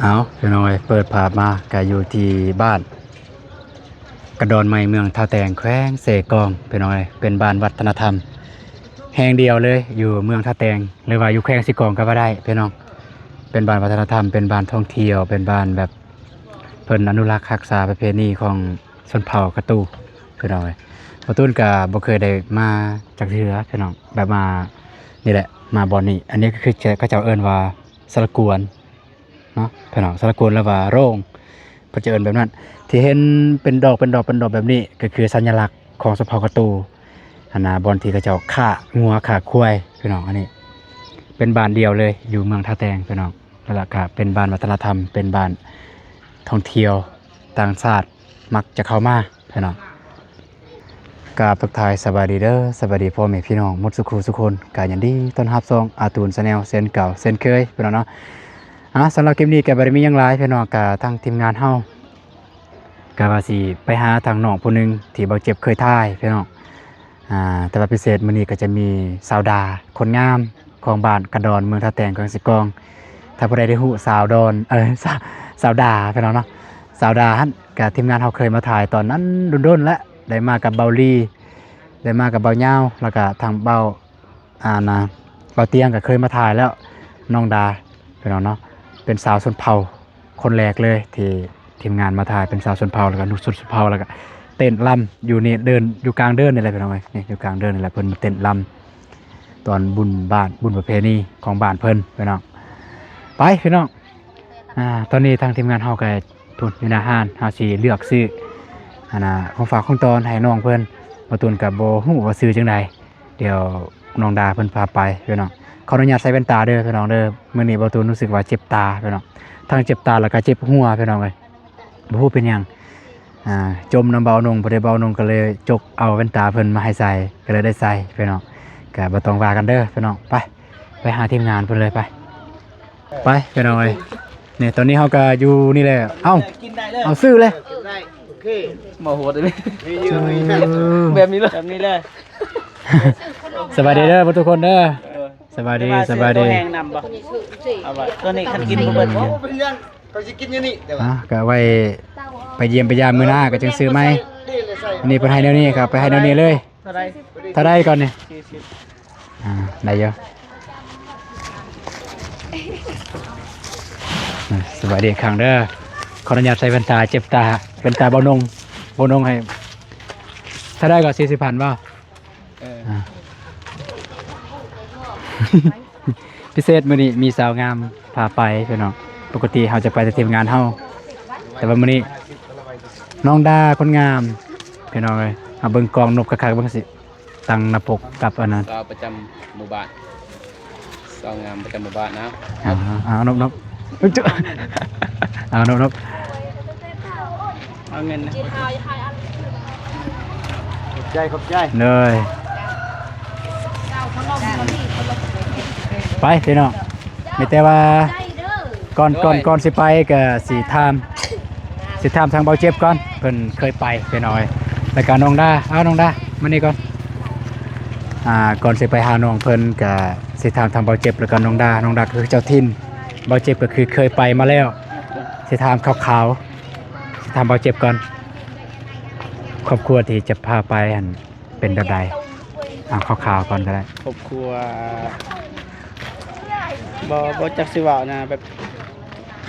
เอาพี่น้อยเปิดภาพมาก็อยู่ที่บ้านกระดอนไม้เมืองท่าแตงแขวงเสกองพี่น้อยเป็นบ้านวัฒนธรรมแห่งเดียวเลยอยู่เมืองท่าแตงหรือว่าอยู่แขวงสิกองก็ว่าได้พี่น้องเป็นบ้านวัฒนธรรมเป็นบ้านท่องเที่ยวเป็นบ้านแบบเพิ่นอนุรักษ์รักษาประเพณีของชนเผ่ากระตูพี่น้อยบ่ตุ้นก็บ่เคยได้มาจากเทื่อพี่น้องแบบมานี่แหละมาบ่อนนี้อันนี้ก็คือเขาเจ้าเอิ้นว่าสระกวน เนาะพี่น้องสารกุลแล้วว่าโรงเพิ่นจะเอิ้นแบบนั้นที่เห็นเป็นดอกแบบนี้ก็คือสัญลักษณ์ของสะเพากระตูหันหน้าบอนที่เขาเจ้าฆ่างัวฆ่าควายพี่น้องอันนี้เป็นบ้านเดียวเลยอยู่เมืองท่าแตงพี่น้องแล้วก็เป็นบ้านวัฒนธรรมเป็นบ้านท่องเที่ยวต่างชาติมักจะเข้ามาพี่น้องกราบทักทายสบายดีเด้อสบายดีพ่อแม่พี่น้องหมดสุขุสุคนกายันดีต้อนรับซองอาตูนชาแนลเส้นเก่าเส้นเคยพี่น้องเนาะ สำหรับคลิปนี้ก็บ่ได้มีหยังหลายพี่น้องก็ทางทีมงานเฮาก็ว่าสิไปหาทางน้องผู้หนึงที่บ่เจ็บเคยทายพี่น้องแต่ว่าพิเศษมื้อนี้ก็จะมีสาวดาคนงามของบ้านกระดอนเมืองท่าแตงเมืองสิกองถ้าผู้ใดได้ฮู้สาวดอนสาวดาพี่น้องเนาะสาวดาหั่นก็ทีมงานเฮาเคยมาถ่ายตอนนั้นโดนๆแล้วได้มากับเบาลีได้มากับเบาเหย้าแล้วก็ทางเบานะเบาเตียงก็เคยมาถ่ายแล้วน้องดาพี่น้องเนาะ เป็นสาวชนเผ่าคนแรกเลยที่ทีมงานมาถ่ายเป็นสาวชนเผ่าแล้วก็นุ่งชุดชนเผ่าแล้วก็เต้นรำอยู่นี่เดินอยู่กลางเดินนี่แหละพี่น้องเอ้ยนี่อยู่กลางเดินนี่แหละเพิ่นมาเต้นรำตอนบุญบ้านบุญประเพณีของบ้านเพิ่นพี่น้องไปพี่น้องตอนนี้ทางทีมงานเฮาก็ทุนอยู่หน้าห้านเฮาสิเลือกซื้อของฝากของตอนให้น้องเพิ่นบ่ตุนก็บ่ฮู้ว่าซื้อจังไดเดี๋ยวน้องดาเพิ่นพาไปพี่น้อง ขออนุญาตใส่แว่นตาเด้อพี่น้องเด้อมื้อนี้บ่ตูนรู้สึกว่าเจ็บตาพี่น้องทั้งเจ็บตาแล้วก็เจ็บหัวพี่น้องเอ้ยบ่ฮู้เป็นหยังจมน้ำเบาหนงบ่ได้เบาหนงก็เลยจกเอาแว่นตาเพิ่นมาให้ใส่ก็เลยได้ใส่พี่น้องก็บ่ต้องว่ากันเด้อพี่น้องไปหาทีมงานเพิ่นเลยไปพี่น้องเอ้ยนี่ตอนนี้เฮาก็อยู่นี่แหละเอ้าเอาซื้อเลยโอเคมาโหดเลยแบบนี้เลยสบายดีเด้อทุกคนเด้อสบายดีตัวแห้งนำบ่เอาไว้ตัวนี้คันกินบ่เบิดบ่เป็นยังเขาสิกินอยู่นี่เดี๋ยวก็ไว้ไปเยี่ยมไปยามมื้อหน้าก็จึงซื้อใหม่นี่เพิ่นให้แนวนี้ครับไปให้แนวนี้เลยเท่าใดก่อนนี่ได้เยอะสวัสดีครั้งเด้อขออนุญาตใส่แว่นตาเจ็บตาเป็นตาเบานงให้ถ้าได้ก็40,000บ่พิเศษมื้อนี้มีสาวงามพาไปพี่น้องปกติเฮาจะไปแต่ทีมงานเฮาแต่ว่ามื้อนี้น้องดาคนงามพี่น้องเอ้ยเอาเบิ่งกองนกคักๆเบิ่งสิตั้งหน้าปกกับอันนั้นสาวประจำหมู่บ้านสาวงามประจำหมู่บ้านนะเอานกเอานกเอาเงินนะขอบใจเลยไปพี่น้องไม่แต่ว่าก่อนสิไปก็สิถามทางเบาเจ็บก่อนเพิ่นเคยไปพี่น้อยแล้วก็น้องดาน้องดามานี่ก่อนก่อนสิไปหาน้องเพิ่นก็สิถามทางเบาเจ็บแล้วก็น้องดาคือเจ้าถิ่นเบาเจ็บก็คือเคยไปมาแล้วสิถามขาวๆสิถามเบาเจ็บก่อนครอบครัวที่จะพาไปเป็นแบบใดขาวๆก่อนก็ได้ครอบครัวบ่จักสิเว้านะแบบ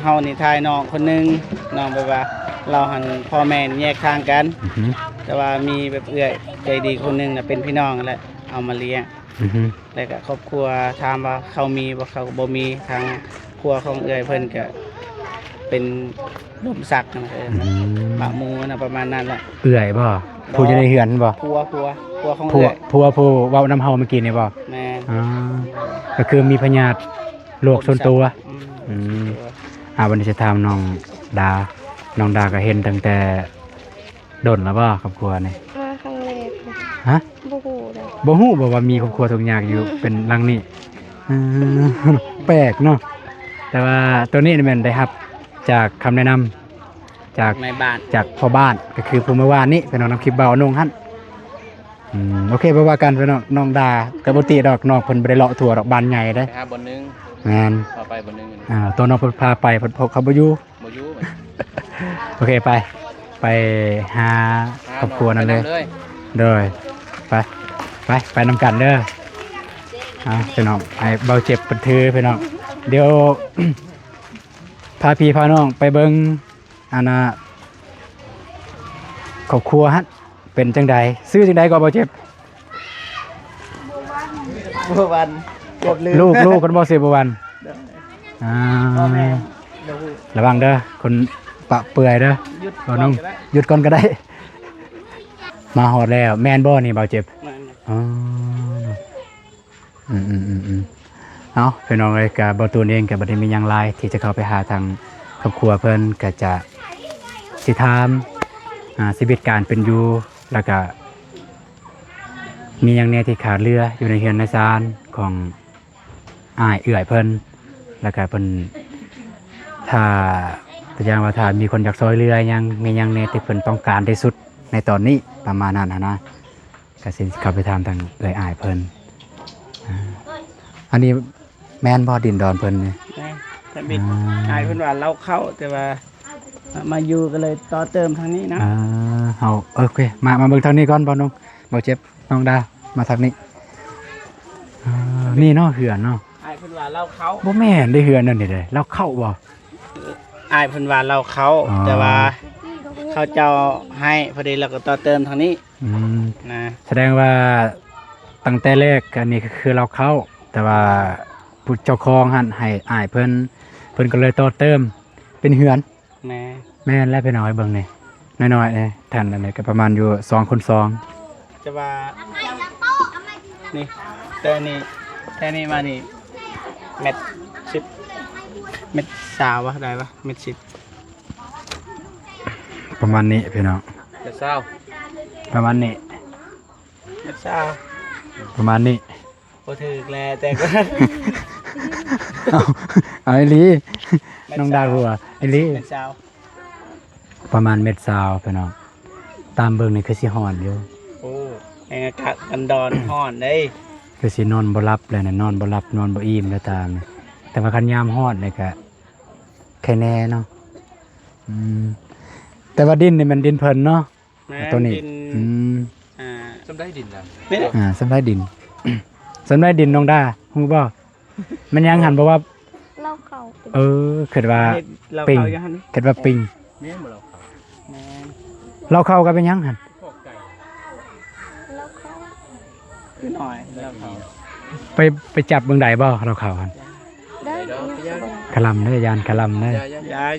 เฮานี่ทายน้องคนนึงน้องแบบว่าเราหันพ่อแม่แยกทางกันแต่ว่ามีแบบเอื้อยใจดีคนนึงน่ะเป็นพี่น้องนั่นแหละเอามาเลี้ยงแล้วก็ครอบครัวถามว่าเขามีบ่เขาบ่มีทางครัวของเอื้อยเพิ่นก็เป็นร่วมศักดิ์นะบะมูนะประมาณนั้นแหละเอื้อยบ่ผู้อยู่ในเฮือนบ่ผัวของเอื้อยผัวผู้เว้านำเฮาเมื่อกี้นี่บ่แม่นก็คือมีพญาติโรคส่วนตัววันนี้จะถามน้องดาก็เห็นตั้งแต่ดนแล้วบ่ครอบครัวนี่มาครั้งแรกฮะบ่ฮู้บ่ว่ามีครอบครัวทุกอย่างอยู่เป็นหลังนี้แปลกเนาะแต่ว่าตัวนี้มันได้รับจากคำแนะนำจากในบ้านจากพ่อบ้านก็คือผู้เมื่อวานนี้เป็นน้องคลิปเบานงหั่นโอเคบ่ว่ากันเป็นน้องดากับบ่ติดอกน้องเพิ่นบ่ได้เลาะทั่วดอกบ้านใหญ่เด้ไปหาบ่นึง แมน พาไปบนนึง ตัวน้องเพิ่นพาไปเพิ่นพกเขาบ่อยู่ บ่อยู่ โอเคไปหาครอบครัวนั่นเลยเด้อไปนำกันเด้อพี่น้องไอ้เบาเจ็บเพิ่นถือพี่น้องเดี๋ยว พาพี่พาน้องไปเบิ่งอันน่ะครอบครัวฮะเป็นจังใดซื้อจังใดก็บ่เจ็บ บัววันเกือบลืม ลูกคนบ่ซื้อบ่วัน พ่อแม่ ระวังเด้อคนปะเปื่อยเด้อ หยุด บ่น้องหยุดก่อนก็ได้ มาฮอดแล้วแม่นบ่นี่เบาเจ็บ อ๋อเอาพี่น้องเลยกับบตูนเองกับบัดนี้มีหยังหลายที่จะเข้าไปหาทางครอบครัวเพิ่นก็จะสิถามชีวิตการเป็นอยู่แล้วก็มีหยังแน่ที่ขาดเรืออยู่ในเฮือนในศาลของอ้ายเอื้อยเพิ่นแล้วก็เพิ่นถ้าตัวอย่างว่าถ้ามีคนอยากซอยเรือยังมีหยังแน่ที่เพิ่นต้องการที่สุดในตอนนี้ประมาณนั้นนะก็สิเข้าไปถามทางเอื้อยอ้ายเพิ่นอันนี้แม่นบ่ดินดอนเพิ่นนี่ แต่บิดอายเพิ่นว่าเราเข้าแต่ว่ามาอยู่ก็เลยต่อเติมทางนี้นะ เอาโอเคมาเบิ่งทางนี้ก่อนบ่น้องบ่เจ็บน้องดามาทางนี้นี่เนาะเหือนเนาะ อายเพิ่นว่าเราเข้า บ่แม่นได้เหือนนั่นนี่เด้เราเข้าบ่ อายเพิ่นว่าเราเข้าแต่ว่าเขาเจ้าให้พอดีเราก็ต่อเติมทางนี้นะ แสดงว่าตั้งแต่แรกอันนี้ก็คือเราเข้าแต่ว่าผู้เจ้าของหั่นให้อ้ายเพิ่นก็เลยต่อเติมเป็นเหือน แม่ แม่นแล้วไปน้อยเบิ่งนี่น้อยๆนี่ท่านอันนี้ก็ประมาณอยู่2คน2จะว่านี่แต่นี่มานี่เม็ด10เม็ดสาววะได้ปะเม็ด10 ประมาณนี้พี่น้อง จะเศร้า ประมาณนี้ เม็ดสาว ประมาณนี้ บ่ถึกแล้วแต่ก็ เอาไอ้ลีน้องดาวหัวไอ้ลี เม็ดสาว ประมาณเม็ดซาวพี่น้องตามเบิ่งนี่คือสิฮ้อนอยู่ โอ้แองอากาศกันดอนฮ้อนเด้ คือสินอนบ่หลับเลยนะนอนบ่หลับนอนบ่อิ่มแล้วตามนี่แต่ว่าคันยามฮ้อนนี่ก็แค่แน่เนาะแต่ว่าดินนี่มันดินเพิ่นเนาะ แม่ ตัวนี้ ดิน อ่า จำได้ดินแล้ว นี่แหละ สำหรับดิน สำหรับดินน้องดาฮู้บ่มันยังหันบ่ว่า เล่าเขาเป็น คิดว่า เฮ็ดเรา ปิง เข้าอยู่หั่น คิดว่าปิง เนี่ยบ่เราเขา แม่น เราเข้ากันเป็นยังหั่น พวกไก่ เล่าเขา คือหน่อยเราเข้า ไปจับเบิ่งใดบ่เราเข้าหั่น ได้ยังสบาย คลำเด้อยานคลำเด้อ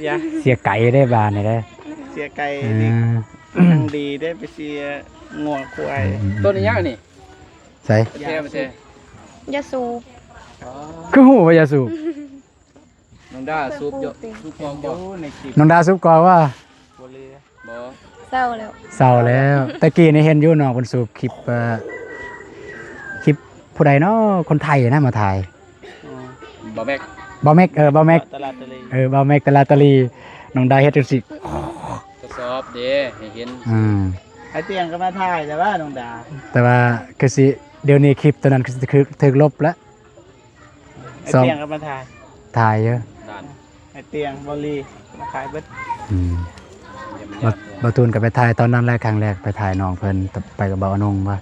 อย่า เสียไก่ได้บานนี่เด้อ เสียไก่ อ่ นี่ า ยังดีได้ไปเสียงัวควาย ต้นนี้ยังนี่ ใส่ เท่มาเท่ ยาสูบ คือหูว่ายาสูบ น้องด้าซูบเยอะซูบฟองบ่ ดูในคลิป น้องดาสูบก่อนว่า บ่เรือ บ่ เศร้าแล้ว เศร้าแล้วตะกี้นี่เห็นอยู่น้องเพิ่นสูบคลิปผู้ใดเนาะคนไทยนะมาถ่าย อ๋อ บ่แม็ก บ่แม็กบ่แม็ก ตลาดตะลี บ่แม็กตะลาตะลีน้องดาเฮ็ดจังซี่ ทดสอบเด้ให้เห็น ไอ้เตียงก็มาถ่ายแต่ว่าน้องดา แต่ว่าคือสิเดี๋ยวนี้คลิปตัวนั้นคือถูกลบแล้ว ไอ้ สอง เตียงก็มาถ่าย ถ่ายเยอะ ด่าน ไอ้เตียงบอลลีมาถ่ายเบิด บ่ตูนก็ไปถ่ายตอนนั้นแรกครั้งแรกไปถ่ายน้องเพิ่นไปกับเบาอนงว่า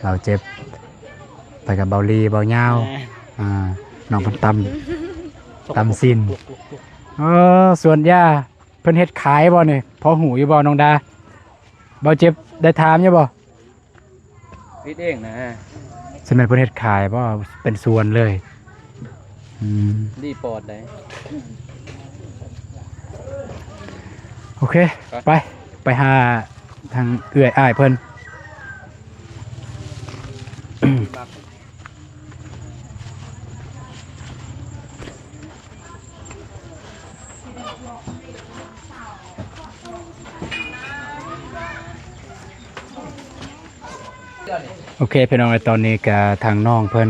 เราเจ็บ ไปกับเบาลีเบาเหย้า แม่ น้องเพิ่นตำสิ้นส่วนย่าเพิ่นเฮ็ดขายบ่นี่พอหูอยู่บ่น้องดาบ่เจ็บได้ถามอยู่บ่ พิดเองนะ สมัยเพิ่นเฮ็ดขายบ่เป็นส่วนเลยดีปอดได้ โอเคไปหาทางเอื้อยอ้ายเพิ่น โอเคพี่น้องตอนนี้ก็ทางน้องเพิ่น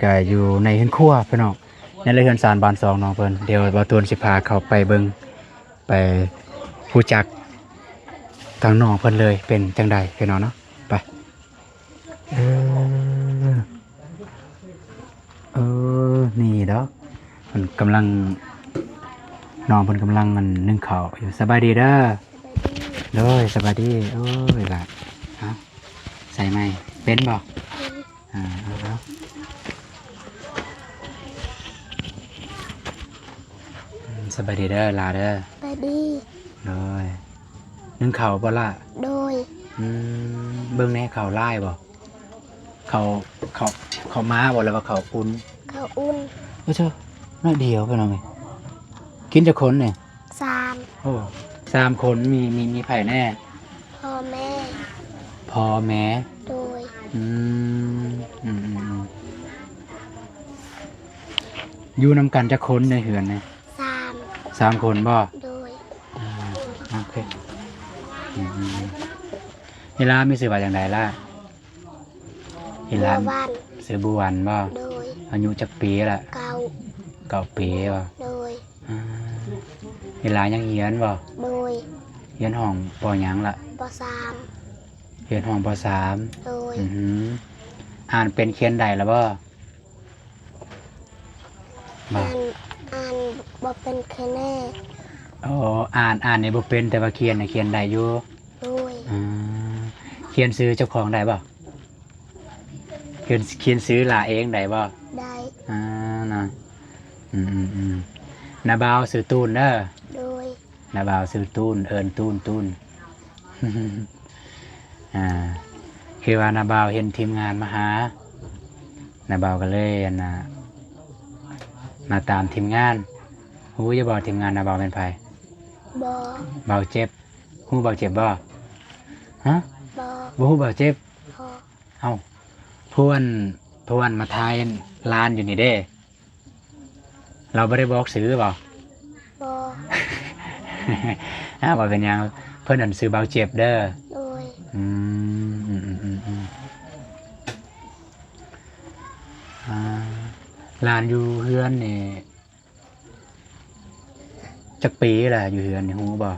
ก็อยู่ในเฮือนครัวพี่น้องในเรือนศาลบ้าน2น้องเพิ่นเดี๋ยวบ่ตูนสิพาเข้าไปเบิ่งไปรู้จักทางน้องเพิ่นเลยเป็นจังใดพี่น้องเนาะไปนี่ดอก เพิ่นกำลังน้องเพิ่นกำลังมันนึ่งข้าวอยู่สบายดีเด้อโดยสบายดีโอ้ยล่ะเอ้าใส่ไหมเป็นบ่เอาสบายดีเด้อลาเด้อ ไปดี โดยนึ่งข้าวบ่ล่ะ โดย เบิ่งแหน่ข้าวลายบ่ข้าวม้าบ่แล้วว่าข้าวอุ่น เขาอุ่น เจ้าน้อยเดียวไปหน่อยกินจะคนเนี่ย 3 โอ้3 คนมีไผ่แน่ พ่อแม่ พ่อแม่ โดย อืมอยู่นำกันจะคนในเหือนเนี่ย 3 3 คนบ่ โดย โอเคเวลามีสื่อว่าอย่างไรล่ะเวลา บัววัน ซื้อบุวันบ่ โดย อายุจักปีละ เก่า 9 ปีบ่ โดย เวลายังเฮียนบ่ โดย เฮียนห้องปอหยังล่ะ ป เฮียนห้องป3 .3 โดย อ่านเป็นเขียนใดแล้วบ่ อ่านบ่เป็นแค่แน่ อ๋ออ่านในบ่เป็นแต่ว่าเขียนน่ะเขียนได้อยู่ โดย เขียนซื้อเจ้าของได้บ่เขียนซื้อหลาเองได้บ่ ได้ น่ะนาบ่าวซื้อตูนเด้อ โดย นาบ่าวซื้อตูนเอิ้นตูน คือว่านาบ่าวเห็นทีมงานมาหานาบ่าวก็เลยมาตามทีมงานฮู้จะบอกทีมงานนาบ่าวเป็นไผ บอ บ่าวเจ็บฮู้บ่าวเจ็บบ่ฮะ บอ บ่ฮู้บ่าวเจ็บ พอ เอ้าพวนมาทายร้านอยู่นี่เด้ เราบ่ได้บอกซื้อบ่ บอ ว่าเป็นหยังเพิ่นอันซื้อบ่าวเจ็บเด้อ โดย ร้านอยู่เฮือนนี่จักปีล่ะอยู่เฮือนนี่ฮู้บ่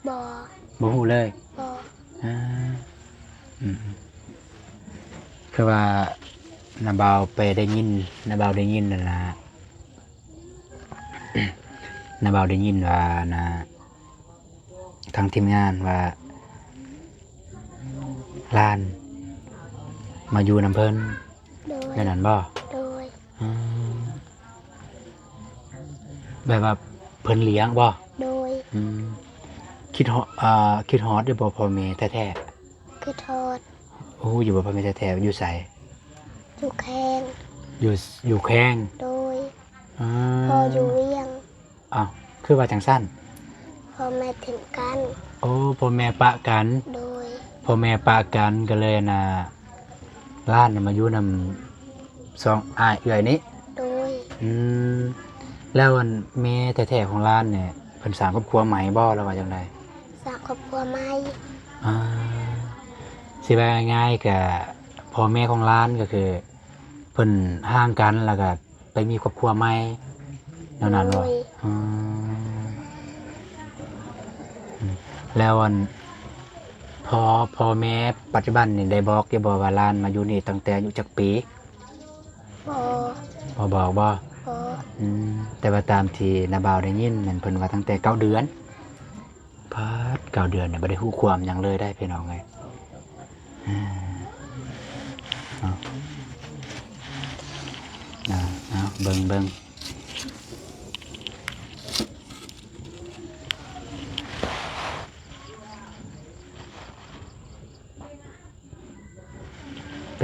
บอ บ่ฮู้เลย บอ คือว่านาบ่าวไปได้ยินนาบ่าวได้ยินนั่นล่ะ นาบ่าวได้ยินว่าทางทีมงานว่าร้านมาอยู่น้ำเพิ่น โดย แม่นนั่นบ่ โดย แบบว่าเพิ่นเลี้ยงบ่ โดย คิดฮอดอยู่บ่พ่อแม่แท้ คือทอด ๆโอ้อยู่บ่พ่อแม่แท้ๆอยู่ไส อยู่แข้ง อยู่แข้ง โดย อ่า พออยู่เวียง อ้าวคือว่าจังซั่น พอแม่ถึงกัน โอ้พ่อแม่ปะกัน โดย พ่อแม่ปะกันก็เลยร้านมาอยู่นำ2อ้ายเอื้อยนี้ โดย แล้วอันแม่แท้ๆของร้านเนี่ยเพิ่นสร้างครอบครัวใหม่บ่แล้วว่าจังได สร้างครอบครัวใหม่ สิว่าง่ายๆก็พ่อแม่ของร้านก็คือเพิ่นห่างกันแล้วก็ไปมีครอบครัวใหม่แนวนั้นบ่แล้วอันพ่อแม่ปัจจุบันนี่ได้บอกอย่าบอกว่าร้านมาอยู่นี่ตั้งแต่อายุจักปี บอ บ่บอกบ่ บอ แต่ว่าตามที่นาบ่าวได้ยินนั่นเพิ่นว่าตั้งแต่9 เดือนพาด9 เดือนเนี่ยบ่ได้ฮู้ความหยังเลยได้พี่น้องเอ้ยเอาเบิ่งเป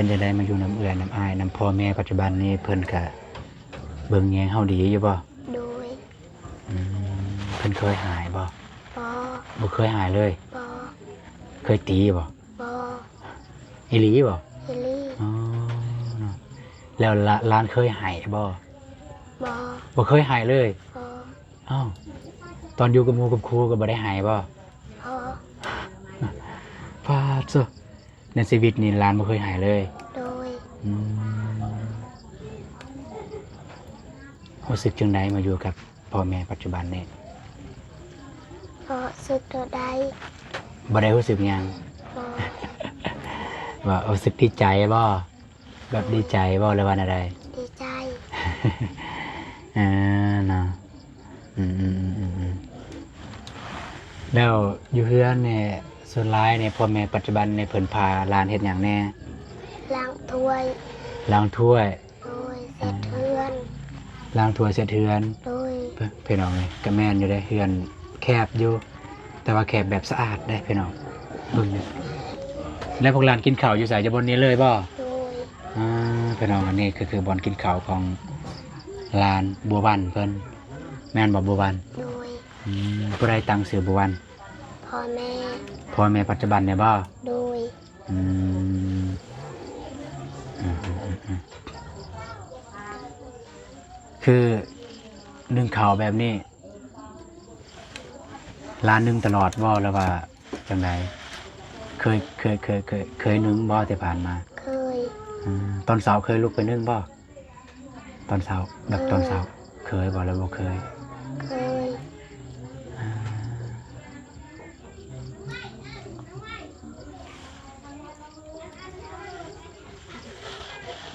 ็นจังได๋มาอยู่น้ำเอื้อยน้ำอ้ายน้ำพ่อแม่ปัจจุบันนี้เพิ่นก็เบิ่งแยงเฮาดีอยู่บ่ โดย เพิ่นเคยหายบ่ บอ บ่เคยหายเลย บอ เคยตีบ่ บอ อีหลีบ่ เฮลี่ อ๋อเนาะแล้วร้านเคยหายบ่ บอ บ่เคยหายเลย บอ อ้าวตอนอยู่กับหมู่กับครูก็บ่ได้หายบ่ พอ ฟาดซะในชีวิตนี่ร้านบ่เคยหายเลย โดย รู้สึกจังไดมาอยู่กับพ่อแม่ปัจจุบันนี่ พอสึกตัวใด บ่ได้รู้สึกหยัง บอ ว่ารู้สึกดีใจบ่แบบดีใจบ่หรือว่าอะไร ดีใจ เนาะอืมอืมอืมอืมอืมแล้วอยู่เฮือนเนี่ยส่วนร้ายเนี่ยพ่อแม่ปัจจุบันในเพิ่นพาหลานเฮ็ดหยังแน่ ล้างถ้วย ล้างถ้วย โดยเสร็จเทือน ล้างถ้วยเสียเทือน โดย พี่น้องเลยก็แม่นอยู่ได้เฮือนแคบอยู่ แต่ว่าแคบแบบสะอาดได้พี่น้องเบิ่งอยู่แล้วพวกหลานกินข้าวอยู่ไสจะบนนี้เลยบ่ โดย พี่น้องอันนี้คือบอนกินข้าวของหลานบัววันเพิ่นแม่นบ่บัววัน โดย ผู้ใดตั้งชื่อบัววัน พ่อแม่ พ่อแม่ปัจจุบันเนี่ยบ่ โดย อืมอืมอืมอืมอืมคือนึ่งข้าวแบบนี้ร้านนึ่งตลอดบ่แล้วว่าจังไดเคยนึ่งบ่ที่ผ่านมา เคย ตอนเช้าเคยลุกไปนึ่งบ่ตอนเช้าแบบตอนเช้าเคยบ่แล้วบ่เคย เคย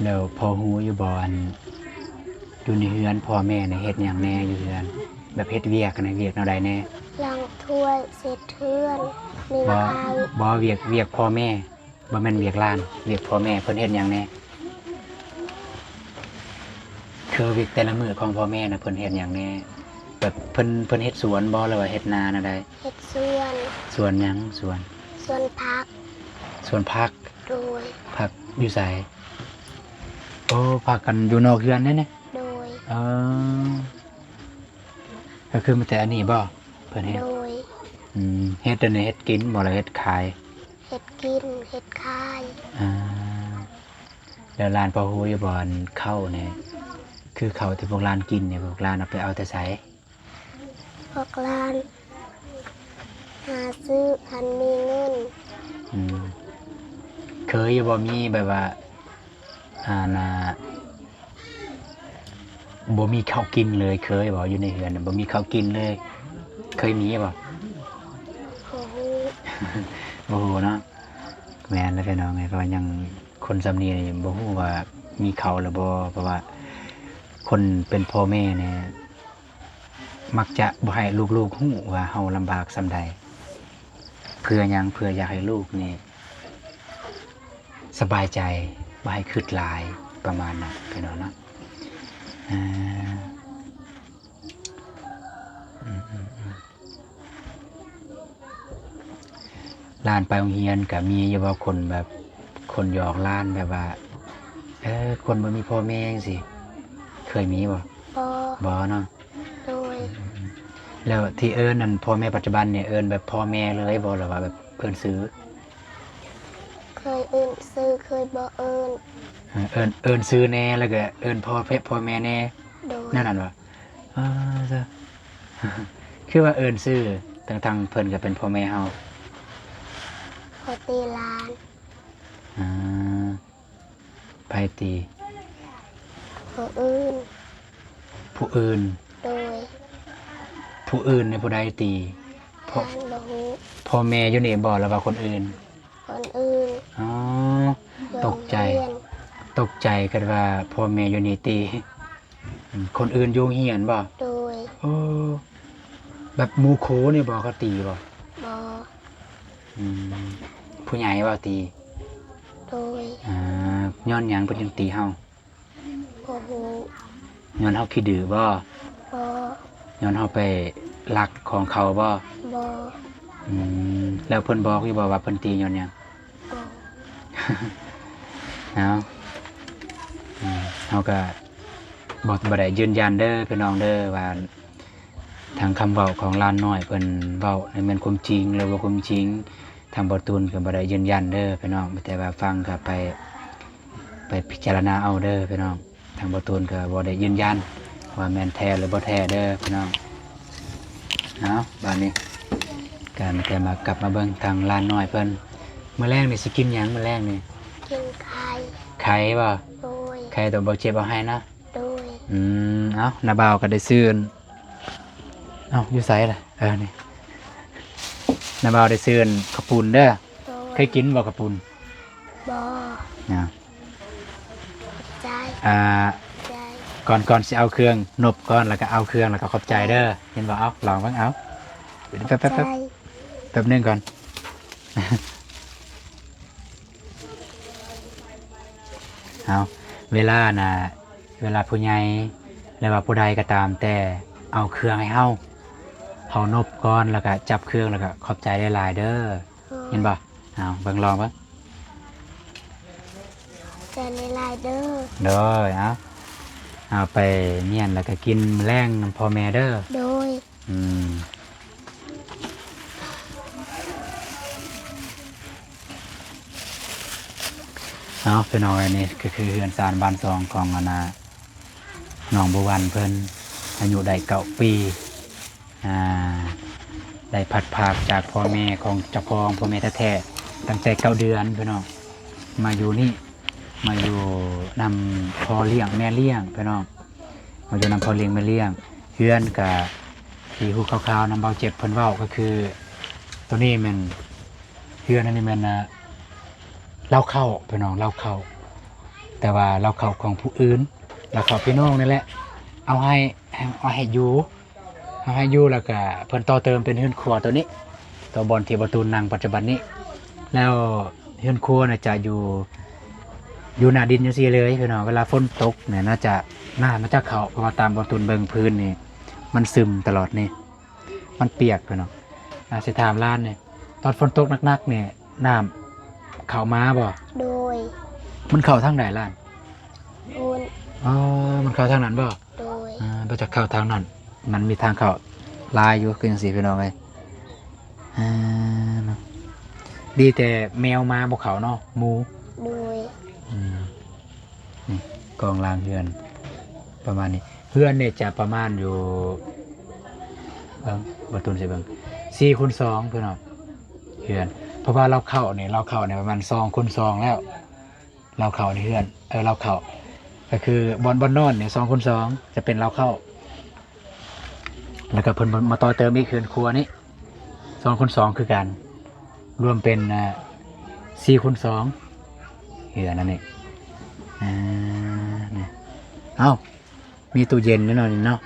แล้วพอฮู้อยู่บ่อันอยู่ในเฮือนพ่อแม่เนี่ยเฮ็ดหยังแหน่อยู่เฮือนแบบเฮ็ดเวียกกันนะเวียกแนวใดแน่ ล้างถ้วยเสร็จเทือนมี บ่ ข้าว บ่เวียกพ่อแม่บ่แม่นเวียกหลานเวียกพ่อแม่เพิ่นเฮ็ดหยังแน่คือเวียกแต่ละมื้อของพ่อแม่น่ะเพิ่นเฮ็ดหยังแน่แบบเพิ่นเฮ็ดสวนบ่หรือว่าเฮ็ดนาแนวใด เห็ดส่วน สวนหยังสวน ส่วนพัก สวนผัก โดย ผักอยู่ไสโอ้ผักกันอยู่นอกเฮือนแน่ โดย ๆก็คือมีแต่อันนี้บ่เพิ่นเฮ็ด โดย เฮ็ดอันนี้เฮ็ดกินบ่แล้วเฮ็ดขาย เห็ดกินเห็ดคาย อ่าแล้วร้านปลาฮูยบอนเข้าเนี่ยคือเขาวที่พวกร้านกินเนี่ยพวกร้านเอาไปเอาแต่ใส พวกร้าน หาซื้อพันมีเงิน อืมเคยอยู่บ่มีแบบว่าน่ะบ่มีข้าวกินเลยเคยบ่อยู่ในเฮือนน่ะบ่มีข้าวกินเลย เคยมีบ่ โอ้โห บ่ฮู้เนาะแม่นแล้วพี่น้องไงเพราะว่ายังคนสำนีนี่บ่ฮู้ว่ามีข้าวหรือบ่เพราะว่าคนเป็นพ่อแม่เนี่ยมักจะบ่ให้ลูกๆฮู้ว่าเฮาลำบากส่ำใดเพื่อหยังเพื่ออยากให้ลูกนี่สบายใจบ่ให้คิดหลายประมาณนั้นพี่น้องเนาะอ่าอืมร้านไปโรงเรียนก็มีอยู่ว่าคนแบบคนหยอกล้านแบบว่าคนบ่มีพ่อแม่จังซี่เคยมีบ่ บอ บ่เนาะ โดย แล้วที่เอิ้นนั่นพ่อแม่ปัจจุบันเนี่ยเอิ้นแบบพ่อแม่เลยบ่หรือว่าแบบเอิ้นซื้อ เคยเอิ้นซื้อเคยบอเอิ้น เอิ้นซื้อแน่แล้วก็เอิ้นพ่อแม่แน่ โดย นั่นน่ะบ่ซะ คือว่าเอิ้นซื้อทั้งเพิ่นก็เป็นพ่อแม่เฮา พอตีลาน อ่าไปตี พออื่น ผู้อื่น โดย ผู้อื่นในผู้ใดตีพ่อ ทานบหู พ่อแม่อยู่นี่บ่หรือว่าคนอื่น คนอื่น อ๋อ โรง ตกใจ เรียน ตกใจกันว่าพ่อแม่อยู่นี่ตีคนอื่นอยู่เฮียนบ่ โดย โอ้แบบหมูโคนี่บอกเขาตีบ่ บอ อืมผู้ใหญ่ว่าตี โดย ย้อนหยังเพิ่นยังตีเฮา โอ้โห ย้อนเฮาขี้ดื้อบ่ บอ ย้อนเฮาไปลักของเขาบ่ บอ แล้วเพิ่นบอกอยู่บ่ว่าเพิ่นตีย้อนหยัง บอ เอาเฮาก็บ่ได้ยืนยันเด้อพี่น้องเด้อว่าทางคำเว้าของหลานน้อยเพิ่นเว้านี่แม่นความจริงหรือบ่ความจริงทางบ่ตูนก็บ่ได้ยืนยันเด้อพี่น้องแต่ว่าฟังก็ไปพิจารณาเอาเด้อพี่น้องทางบ่ตูนก็บ่ได้ยืนยันว่าแม่นแท้หรือบ่แท้เด้อพี่น้องเอาบัดนี้การแต่มากลับมาเบิ่งทางหลานน้อยเพิ่นมื้อแรกนี่สิกินหยังมื้อแรกนี่ กินไข่ ไข่บ่ โดย ไข่ตัวบ่เจ็บเอาให้นะ โดย เอานาบ่าวก็ได้ซื้ออยู่ไสล่ะนี่นาบ่าวได้ซื้อข้าวปุ้นเด้อ โดย เคยกินบ่ข้าวปุ้น บอ นะ ใจ อ่า ใจ ก ก่อนสิเอาเครื่องนบก่อนแล้วก็เอาเครื่องแล้วก็ขอบใจเด้อเห็นบ่เอาลองเบิ่งเอาแป๊บ ใจ แป๊บนึงก่อน เอาเวลาน่ะเวลาผู้ใหญ่หรือว่าผู้ใดก็ตามแต่เอาเครื่องให้เฮานบก่อนแล้วก็จับเครื่องแล้วก็ขอบใจหลายๆเด้อเห็นบ่เอาเบิ่งลองเบิ่ง ใจในลายเด้อ เด้อเอาไปเมียนแล้วก็กินแรงนำพ่อแม่เด้อ โดย อืมเอาไปหน่อยนี่ก็คือเฮือนซานบ้านซองของอนาน้องบัววันเพิ่นอายุได้9 ปีได้พัดภาคจากพ่อแม่ของเจ้าของพ่อแม่แท้ๆตั้งแต่9 เดือนพี่น้องมาอยู่นี่มาอยู่นำพ่อเลี้ยงแม่เลี้ยงพี่น้องมาอยู่นำพ่อเลี้ยงแม่เลี้ยงเฮือนกับที่ฮู้คร่าวๆนำเบาเจ็บเพิ่นเว้าก็คือตัวนี้มันเฮือนอันนี้มันเล่าเข้าพี่น้องเล่าเข้าแต่ว่าเล่าเข้าของผู้อื่นเล่าเข้าพี่น้องนี่แหละเอาให้อยู่แล้วก็เพิ่นต่อเติมเป็นเฮือนครัวตัวนี้ตัวบอนที่ประตูนางปัจจุบันนี้แล้วเฮือนครัวน่ะจะอยู่หน้าดินจังซี่เลยพี่น้องเวลาฝนตกเนี่ยน่าจะมันจะเข้าเพราะว่าตามประตูเบิ่งพื้นนี่มันซึมตลอดนี่มันเปียกพี่น้องสิถามร้านนี่ตอนฝนตกหนักๆเนี่ยน้ำเข้ามาบ่ โดย มันเข้าทางไหนล่ะ โอน อ๋อมันเข้าทางนั้นบ่ โดย บ่จะเข้าทางนั้นมันมีทางเข้าลายอยู่คือจังซี่พี่น้องเอ้ยเนาะดีแต่แมวมาบ่เข้าเนาะหมู โดย นี่กองรางเฮือนประมาณนี้เฮือนเนี่ยจะประมาณอยู่ประตูนสิเบิ่ง4x2เพื่อนเนาะเฮือนเพราะว่าเราเข้าเนี่ยประมาณ2x2แล้วเราเข้าในเฮือนเราเข้าก็คือบอนนอนเนี่ย2x2จะเป็นเราเข้าแล้วก็เพิ่นมาต่อเติมอีกเฮือนครัวนี้2x2คือกันรวมเป็น4x2เฮือนนั่นเองเนี่ยเอ้ามีตู้เย็นนิดหน่อยเนาะ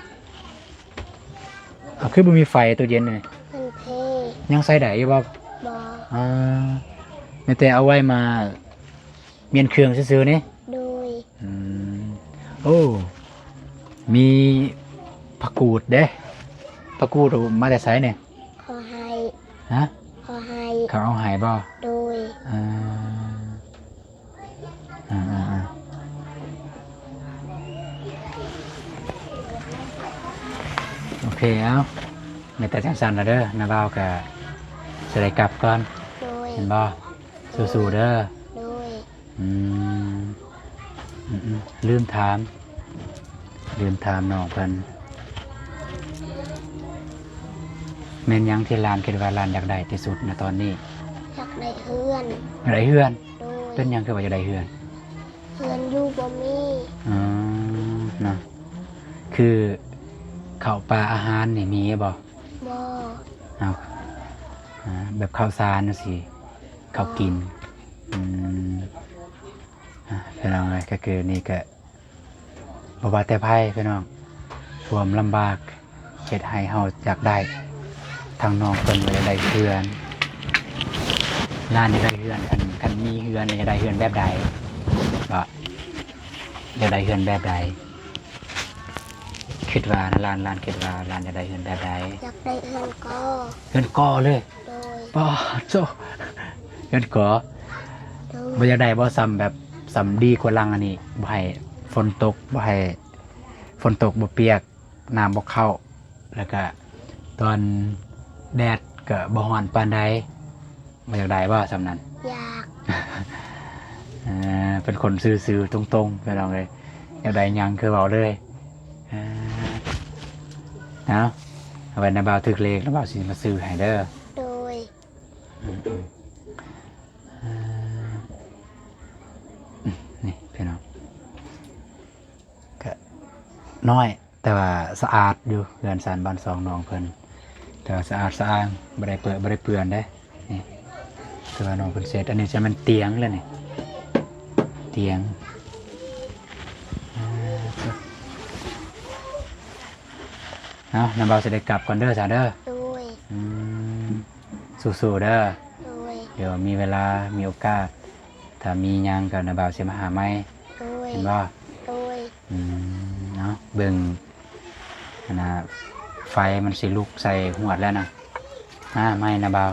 เอาคือบ่มีไฟตู้เย็นเลย มันเพ ยังใส่ได้อยู่บ่ บอ ไม่แต่เอาไว้มาเมียนเครื่องซื่อๆนี่ โดย โอ้มีผักกูดเด้ผักกูดมาแต่ไสเนี่ย ขอให้ ฮะ ขอให้ เขาเอาให้บ่ โดย อ่าโอเคเอาไม่แต่จังสันละเด้อนาบ่าวก็จะได้กลับก่อน โดย เห็นบ่สู้ๆเด้อ โดย อืมลืมถามน้องเพิ่นแม่นหยังที่ลานคิดว่าลานอยากได้ที่สุดนะตอนนี้ อยากได้เฮือน อยากได้เฮือน โดย เป็นหยังคือว่าอยากได้เฮือน เฮือนอยู่บ่มี อ๋อเนาะคือข้าวปลาอาหารนี่มีบ่ บอ เอาแบบข้าวสารน่ะสิข้าวกินพี่น้องเลยก็คือนี่ก็บ่ว่าแต่ไผพี่น้องท่วมลำบากเฮ็ดให้เฮาอยากได้ทางน้องเพิ่นว่าอยากได้เฮือนร้านอยากได้เฮือนคันมีเฮือนอยากได้เฮือนแบบใดก็อยากได้เฮือนแบบใดคิดว่านะร้านคิดว่าร้านอยากได้เฮือนแบบใด อยากได้เฮือนก็ เฮือนก่อเลย โดย ป้าโซเฮือนก่อ โด บ่ ย อยากได้บ่ซ้ำแบบซ้ำดีกว่าหลังอันนี้บ่ให้ฝนตกบ่ให้ฝนตกบ่เปียกน้ำบ่เข้าแล้วก็ตอนแดดก็บ่ร้อนปานใดบ่อยากได้บ่ซ้ำนั้น อยาก เป็นคนซื่อๆตรงๆไปลองเลยอยากได้หยังคือเว้าเลยเนาะเอาไว้ในบ่าวถึกเลขแล้วบ่าวสิมาซื้อให้เด้อ โดย นี่พี่น้องก็น้อยแต่ว่าสะอาดอยู่เรือนสานบ้านสองน้องเพิ่นแต่ว่าสะอาดสะอ้างบ่ได้เปื้อนได้นี่แต่ว่าน้องเพิ่นเสร็จอันนี้จะมันเตียงแล้วนี่เตียง เนาะน้ำเบาสิได้กลับก่อนเด้อจ้าเด้อ โดย อืมสู้ๆเด้อ โดย เดี๋ยวมีเวลามีโอกาสถ้ามีหยังก็น้ำเบาสิมาหาใหม่ โดย เห็นบ่ โดย เนาะเบิ่งอันน่ะไฟมันสิลุกใส่หวดแล้วนะไม่นะเบา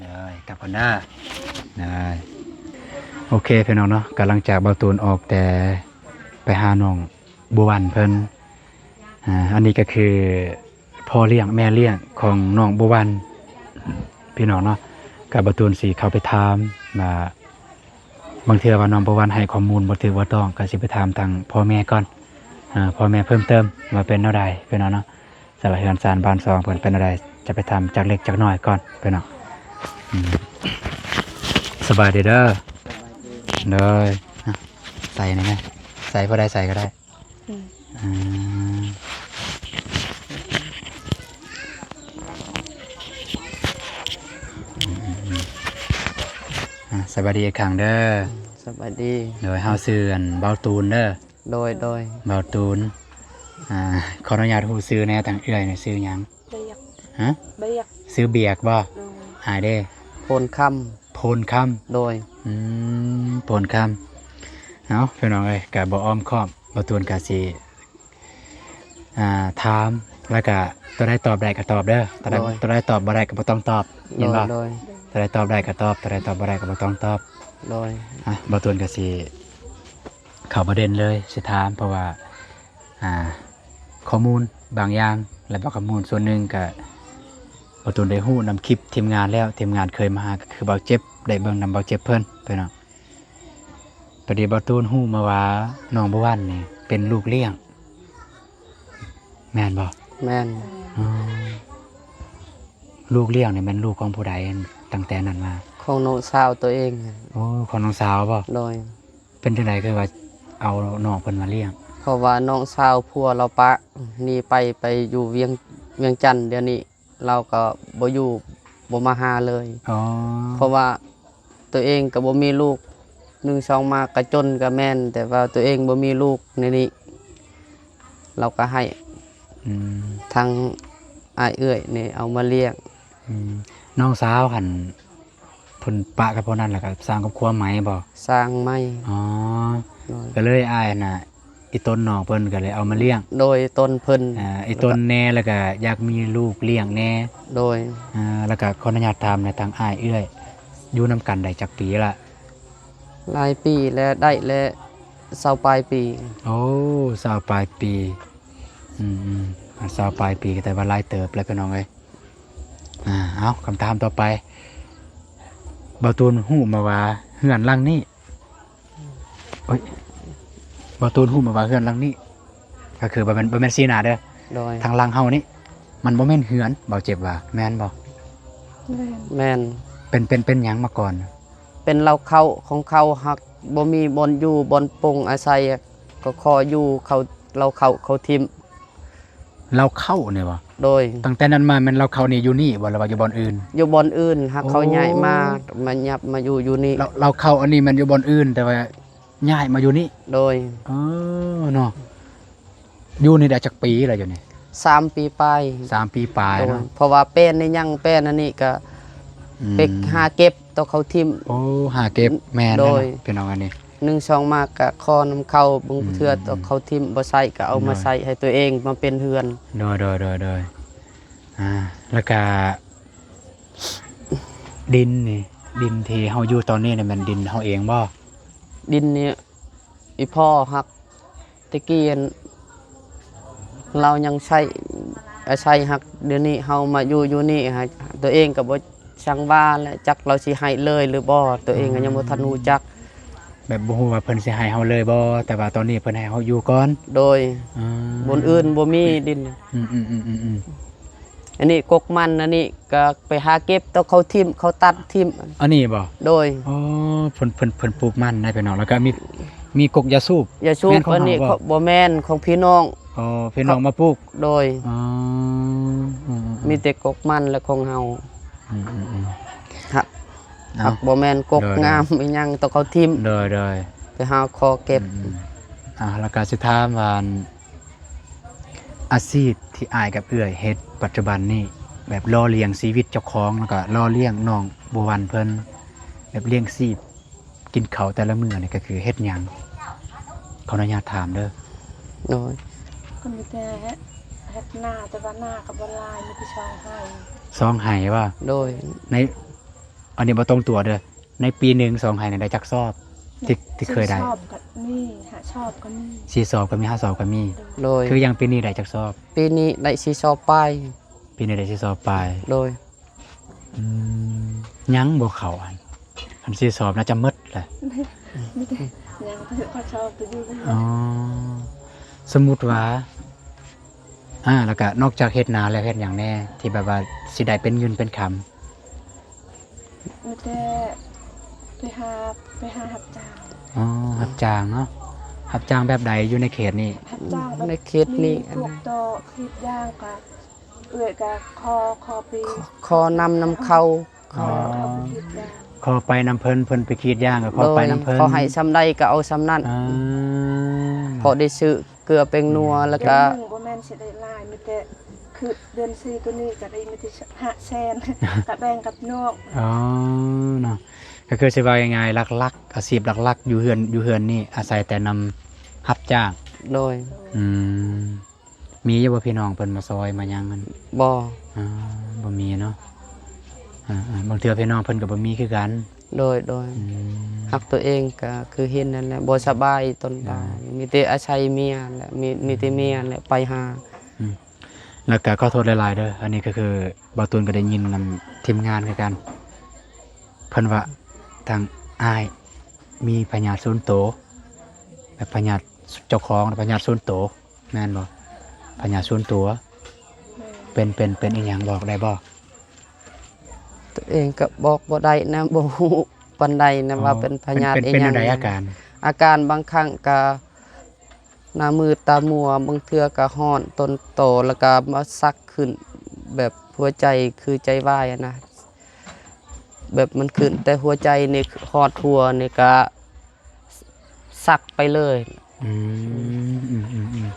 เลยกลับก่อนเด้อเลยโอเคพี่น้องเนาะกำลังจากเบาตูนออกแต่ไปหาน้องบัววันเพิ่นอันนี้ก็คือพ่อเลี้ยงแม่เลี้ยงของน้องบัววันพี่น้องเนาะกับเบาตูนสีเข้าไปถามมาบางเทื่อว่าน้องบัววันให้ข้อมูลบ่ถือว่าต้องก็สิไปถามทางพ่อแม่ก่อนพ่อแม่เพิ่มเติมว่าเป็นเท่าใดพี่น้องเนาะสำหรับเฮือนซานบ้านซองเพิ่นเป็นเท่าใดจะไปทำจากเล็กจากน้อยก่อนพี่น้องสบายดีเด้อเลยใส่นี่ไหมใส่พอได้ใส่ก็ได้สบายดีอีกครั้งเด้อ สวัสดี โดยเฮาซื้ออันเบาตูนเด้อ โดย เบาตูนขออนุญาตฮู้ซื้อแนวทางเอื้อยนี่ซื้อหยัง เบียก ฮะ เบียก ซื้อเบียกบ่ โดย หายเด้ โพนค โพนคำ ำโดย โพนคำเอาพี่น้องเอ้ยก็บ่อ้อมค้อมบ่ตูนก็สิถามแล้วก็ตัวใดตอบได้ก็ตอบเด้อตัวใดตอบบ่ได้ก็บ่ต้องตอบ โด เห็น ย บ่ โดย ตัวใดตอบได้ก็ตอบตัวใดตอบบ่ได้ก็บ่ต้องตอบ โดย บ่ตูนก็สิเข้าประเด็นเลยสิถามเพราะว่าข้อมูลบางอย่างและข้อมูลส่วนหนึ่งก็บ่ตูนได้ฮู้นำคลิปทีมงานแล้วทีมงานเคยมาหาก็คือเบาเจ็บได้เบิ่งนำเบาเจ็บเพิ่นไปเนาะประเดี๋ยวบ่ตูนฮู้มาว่าน้องบ่วันนี่เป็นลูกเลี้ยงแม่นบ่ แม่น อ๋อลูกเลี้ยงนี่แม่นลูกของผู้ใดตั้งแต่นั้นมา ของน้องสาวตัวเอง โอ้ของน้องสาวบ่ โดย เป็นจังไดคือว่าเอาน้องเพิ่นมาเลี้ยง เพราะว่าน้องสาวพัวเราปะหนี่ไปอยู่เวียงจันทน์เดี๋ยวนี้เราก็บ่อยู่บ่มาหาเลย อ๋อ เพราะว่าตัวเองก็บ่มีลูก1 2มากระจนก็แม่น แต่ว่าตัวเองบ่มีลูกในนี้เราก็ให้ อืม ทางอ้ายเอื้อยนี่เอามาเลี้ยง น้องสาวหันเพิ่นปะกับพวกนั้นแหละก็สร้างครอบครัวใหม่บ่ สร้างไม้ อ๋อ โดย ก็เลยอ้ายน่ะอีต้นน้องเพิ่นก็เลยเอามาเลี้ยง โดยต้นเพิ่น อีต้นแน่แล้วก็อยากมีลูกเลี้ยงแน่ โดย แล้วก็ขออนุญาตถามในทางอ้ายเอื้อยอยู่นํกันได้จักปีละ หลายปีแล้วได้แล้ว20ปลายปี โอ้20ปลายปี20ปลายปีก็แต่ว่าหลายเติบแล้วพี่น้องเอ้ยเอาคำถามต่อไปบ่ตูนฮู้มาว่าเฮือนหลังนี้โอ้ยบ่ตูนฮู้มาว่าเฮือนหลังนี้ก็คือบ่แม่นซีหน้าเด้อ โดย ทางหลังเฮานี่มันบ่แม่นเฮือนบ่เจ็บว่าแม่นบ่ แม่น เป็นหยังมาก่อน เป็นเราเข้าของเขาหักบ่มีบอนอยู่บอนปงอาศัยก็ขออยู่เราเขาทิม เราเข้าเนี่ยบ่ โดย ตั้งแต่นั้นมาแม่นเราเข้านี่อยู่นี่บ่แล้วว่าอยู่บ่อนอื่น อยู่บอนอื่นหักเขา โอ้ ย้ายมายับมาอยู่นี่ เราเข้าอันนี้มันอยู่บ่อนอื่น แต่ว่าย้ายมาอยู่นี่ โดย เนาะอยู่นี่ได้จักปีแล้วอยู่นี่ 3 ปีไป 3 ปีปลาย โดย เนาะ เพราะว่าเป็นนี่ยังเป็นอันนี้ก็ไปหาเก็บตัวเขาทิม โอ้หาเก็บแม่น โด แล้ว ย เนาะพี่น้องอันนี้ 1 2มากก็คอนำเข้าบางเทื่อตัวเขาทิมบ่ใส่ก็เอามา โดย ใส่ให้ตัวเองมาเป็นเฮือน โดยแล้วก็ดินนี่ดินที่เฮาอยู่ตอนนี้เนี่ยมันดินเฮาเองบ่ ดินนี่อีพ่อหักตะกี้เรายังใช้หักเดี๋ยวนี้เฮามาอยู่นี่ฮะตัวเองก็บ่ช่างว่าและจักเราสิให้เลยหรือบ่ตัวเองก็ยังบ่ทันรู้จัก แบบบ่ฮู้ว่าเพิ่นสิให้เฮาเลยบ่แต่ว่าตอนนี้เพิ่นให้เฮาอยู่ก่อน โดยบนอื่นบ่มีดิน อันนี้กกมันอันนี้ก็ไปหาเก็บตัวเขาทิ่มเขาตัดทิ่ม อันนี้บ่ โดย อ๋อเพิ่นปลูกมันได้พี่น้องแล้วก็มีกกยาสูบ อย่าชู แม่นของ อันนี้ เฮาบ่ บ่แม่นของพี่น้อง อ๋อพี่น้องมาปลูก โดย อ๋อ มีแต่กกมันและของเฮา หัก เอา บ่แม่นกก โดย งามอีหยังตัวเขาทิ่ม โดย ไปหาคอเก็บ แล้วก็สิถามว่าอาชีพที่อายกับเอื้อยเฮ็ดปัจจุบันนี่แบบล่อเลี้ยงชีวิตเจ้าของแล้วก็ล่อเลี้ยงน้องบัววันเพิ่นแบบเลี้ยงชีพกินข้าวแต่ละมื้อนี่ก็คือเฮ็ดหยังขออนุญาตถามเด้อ โดย ก็มีแต่เฮ็ดหน้าแต่ว่าหน้ากับบลายมีแต่ช่องให้ ซองไห้ว่า โดย ในอันนี้บ่ตรงตัวเด้อในปีหนึงซองไห้นี่ได้จักซอบที่เคยได้ ชอบกับนี่หาชอบก็นี่ สี่ซอบก็มีห้าซอบก็มี โดย คือยังปีนี้ได้จักซอบ ปีนี้ได้สิสอบไป ปีนี้ได้สี่ซอบไป โดย ยังบ่เข้าอันสี่ซอบน่าจะหมดแหละ มีแต่ยังเธอก็ชอบตัวอยู่นี่ อ๋อสมมุติว่าแล้วก็นอกจากเฮ็ดนาแล้วเฮ็ดหยังแน่ที่แบบว่าสิได้เป็นเงินเป็นคำ มีแต่ไปหาหับจ้าง อ๋อรับจ้างเนาะรับจ้างแบบใดอยู่ในเขตนี้ หับจ้างแบบ ในเขตนี้ พวกโตคิดย่างกับเอื้อยกับคอปี ขอนำเข้า คอเขาไปคิดย่าง ขอไปนำเพิ่นไปกรีดยางก็ขอ โด ไป ย นำเพิ่น ขอให้ซ้ำใดก็เอาซ้ำนั้น อ่า พอได้ซื้อเกลือเป็นนัวแล้ว เดื ก็ อนหนึ่งบ่แม่นสิได้หลายมีแต่คือเดือน4ตัวนี้ก็ได้มีแต่5แสน กับแบ่งกับนอก อ๋อเนาะก็คือสิว่ายังไงลักๆอาชีพลักๆอยู่เฮือนนี่อาศัยแต่นำรับจ้าง โดย อืมมีอยู่บ่พี่น้องเพิ่นมาซอยมาหยังกัน บ่ บ่มีเนาะบางเทื่อพี่น้องเพิ่นก็บ่มีคือกัน โดย อืม หักตัวเองก็คือเห็นนั่นแหละบ่สบายตนตายมีแต่อาศัยเมียแหละมีแต่เมียแหละไปหา แล้วก็ขอโทษหลายๆเด้ออันนี้ก็คือบ่าวตูนก็ได้ยินนำทีมงานคือกันเพิ่นว่าทางอ้ายมีพญาติศูนย์โตแบบพญาติเจ้าของพญาติศูนย์โตแม่นบ่พญาติศูนย์ตัว เป็นอีหยังบอกได้บ่ ตัวเองก็บอกบ่ได้นะบ่ฮู้ปานใดนะว่าเป็นพยาธิ เป็นอะไรอาการ อาการบางครั้งก็หน้ามือตามัวบางเทื่อก็ฮ้อนต้นโตแล้วก็มาซักขึ้นแบบหัวใจคือใจวายอะนะแบบมันขึ้นแต่หัวใจนี่ฮอดหัวนี่ก็ซักไปเลย อืม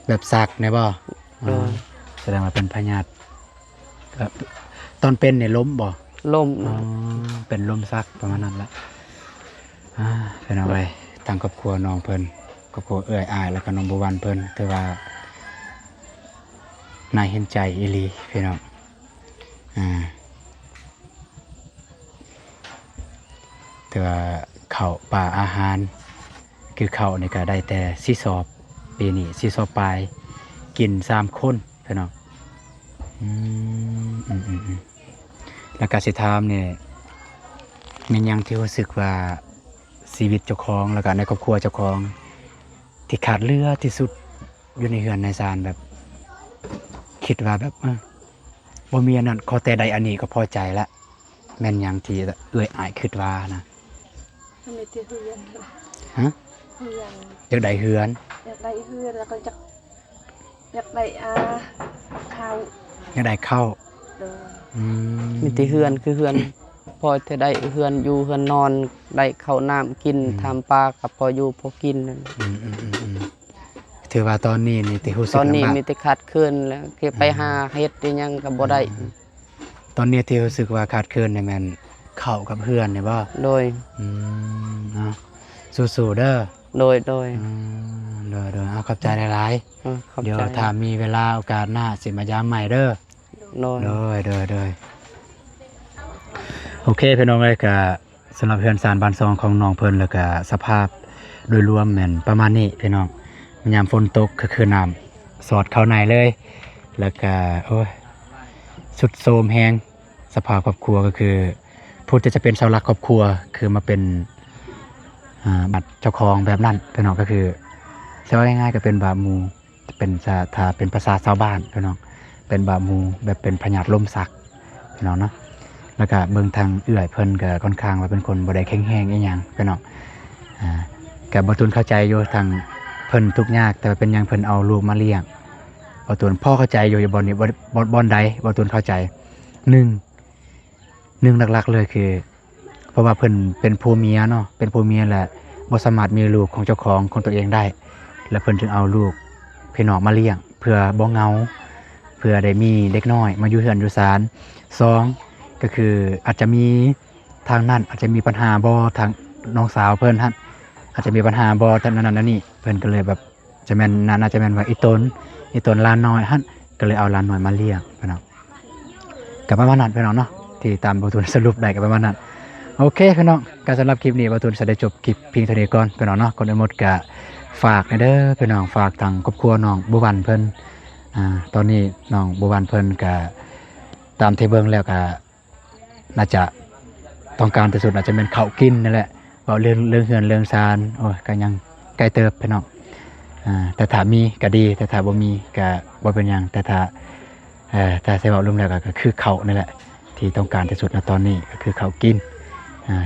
แบบสักแน่บ่แสดงว่าเป็นพญาติตอนเป็นเนี่ยล้มบ่ ล่ม อ๋อ นะ เป็นลมซักประมาณนั้นละเป็นเอาไว้ทางครอบครัวน้องเพิ่นครอบครัวเอื้อยอายแล้วก็น้องบัววันเพิ่นถือว่าน่าเห็นใจอีหลีพี่น้องแต่ว่าข้าวปลาอาหารคือข้าวนี่ก็ได้แต่4 สอบปีนี้4 สอบปลายกิน3 คนพี่น้องแล้วก็สิถามเนี่ยมีหยังที่รู้สึกว่าชีวิตเจ้าของแล้วก็ในครอบครัวเจ้าของที่ขาดเหลือที่สุดอยู่ในเฮือนในศาลแบบคิดว่าแบบบ่มีอันนั้นขอแต่ใดอันนี้ก็พอใจละแม่นหยังที่เอื้อยอายคิดว่านะ มันมีแต่เฮือน ฮะ เฮือน อยากได้เฮือน อยากได้เฮือนแล้วก็อยากได้ข้าว อยากได้ข้าว เด้อ มีแต่เฮือนคือเฮือนพอจะได้เฮือนอยู่เฮือนนอนได้ข้าวน้ำกินทำปลากับพออยู่พอกินนั่น ถือว่าตอนนี้นี่ที่รู้สึ ต ก อนนี้ ลำบาก มีแต่ขาดเคินแล้วเก็บไปหาเฮ็ดอีหยังก็บ่ได้ ตอนนี้ที่รู้สึกว่าขาดเคินเนี่ยแม่นข้าวกับเฮือนเนี่ยบ่ โดย เนาะสู้ๆเด้อ โดย เด้อเอาขอบใจหลาย ขอบ ๆเดี๋ยว ใจ ถ้ามีเวลาโอกาสหน้าสิมายามใหม่เด้อ โดย เด้อโอเคพี่น้องเอ้ยก็สำหรับเฮือนซานบ้านซองของน้องเพิ่นแล้วก็สภาพโดยรวมแม่นประมาณนี้พี่น้องยามฝนตกก็คือน้ำสอดเข้าในเลย แล้วก็โอ้ยสุดโทรมแฮงสภาพครอบครัวก็คือพูดจะเป็นเสาหลักครอบครัวคือมาเป็นบัตรเจ้าของแบบนั้นพี่น้องก็คือใช้ว่าง่ายๆก็เป็นบาปหมู่เป็นถ้าเป็นภาษาชาวบ้านพี่น้องเป็นบาปหมู่แบบเป็นพญาธิลมสักพี่น้องเนาะแล้วก็เบิ่งทางเอื้อยเพิ่นก็ค่อนข้างว่าเป็นคนบ่ได้แข็งแรงอีหยังพี่น้องก็บ่ทุนเข้าใจอยู่ทางเพิ่นทุกข์ยากแต่ว่าเป็นหยังเพิ่นเอาลูกมาเลี้ยงบ่ทุนพ่อเข้าใจอยู่บ่นี่บ่ใดบ่ทุนเข้าใจหนึ่งหลักๆเลยคือเพราะว่าเพิ่นเป็นผัวเมียเนาะเป็นผัวเมียแหละ บ่สามารถมีลูกของเจ้าของตัวเองได้ แล้วเพิ่นจึงเอาลูกพี่น้องมาเลี้ยงเพื่อบ่เหงาเพื่อได้มีเด็กน้อยมาอยู่เฮือนอยู่ศาล2ก็คืออาจจะมีทางนั้นอาจจะมีปัญหาบ่ทางน้องสาวเพิ่นหั่นอาจจะมีปัญหาบ่ทางนั้นนั่นนี่เพิ่นก็เลยแบบจะแม่นน่าจะแม่นว่าอีตนหลานน้อยหั่นก็เลยเอาหลานน้อยมาเลี้ยงพี่น้องก็ประมาณนั้นพี่น้องเนาะที่ตามบ่าวตูนสรุปได้ก็ประมาณนั้นโอเคพี่น้องก็สำหรับคลิปนี้บ่าวตูนจะได้จบคลิปเพียงเท่านี้ก่อนพี่น้องเนาะก่อนอื่นหมดก็ฝากเด้อพี่น้องฝากทางครอบครัวน้องบัววันเพิ่นตอนนี้น้องบัววันเพิ่นก็ตามที่เบิ่งแล้วก็น่าจะต้องการที่สุดอาจจะเป็นข้าวกินนั่นแหละเว้าเรื่องเฮือนเรื่องซานโอ้ยก็ยังไกลเติบพี่น้องแต่ถ้ามีก็ดีแต่ถ้าบ่มีก็บ่เป็นหยังแต่ถ้าใส่เว้ารวมแล้วก็คือข้าวนั่นแหละที่ต้องการที่สุดณตอนนี้ก็คือข้าวกิน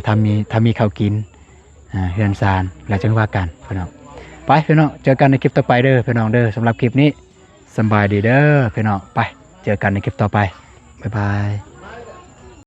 ถ้ามีข้าวกินเฮือนซานแล้วจึงว่ากันพี่น้องไปพี่น้องเจอกันในคลิปต่อไปเด้อพี่น้องเด้อสำหรับคลิปนี้สบายดีเด้อพี่น้องไปเจอกันในคลิปต่อไปบ๊ายบาย